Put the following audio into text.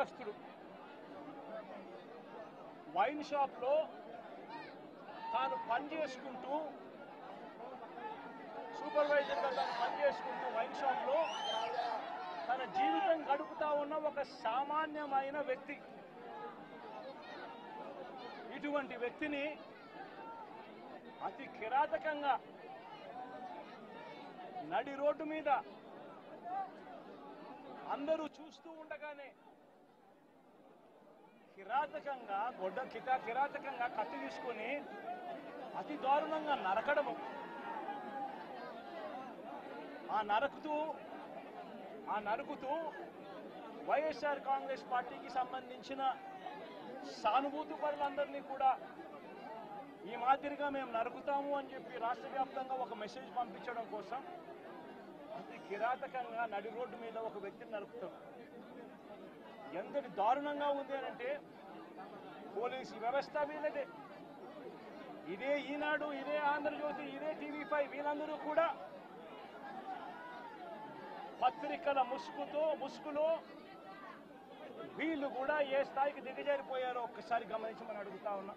ఉద్యోగస్తుడు wine షాప్లో తాను పనిచేసుకుంటూ సూపర్వైజర్గా తాను పనిచేసుకుంటూ వైన్ షాప్లో తన జీవితం గడుపుతా ఉన్న ఒక సామాన్యమైన వ్యక్తి. ఇటువంటి వ్యక్తిని అతి కిరాతకంగా నడి రోడ్డు మీద అందరూ చూస్తూ ఉండగానే కిరాతకంగా కత్తి తీసుకొని అతి దారుణంగా నరకడము, ఆ నరుకుతూ వైఎస్ఆర్ కాంగ్రెస్ పార్టీకి సంబంధించిన సానుభూతి పరులందరినీ కూడా ఈ మాదిరిగా మేము నరుకుతాము అని చెప్పి రాష్ట్ర వ్యాప్తంగా ఒక మెసేజ్ పంపించడం కోసం అతి కిరాతకంగా నడి రోడ్డు మీద ఒక వ్యక్తిని నరుకుతాం. ఎంతటి దారుణంగా ఉంది అనంటే పోలీసు వ్యవస్థ వీళ్ళదే, ఇదే ఈనాడు, ఇదే ఆంధ్రజ్యోతి, ఇదే టీవీ5 వీళ్ళందరూ కూడా పత్రికల ముసుగులో వీళ్ళు కూడా ఏ స్థాయికి దిగజారిపోయారో ఒక్కసారి గమనించమని అడుగుతా ఉన్నా.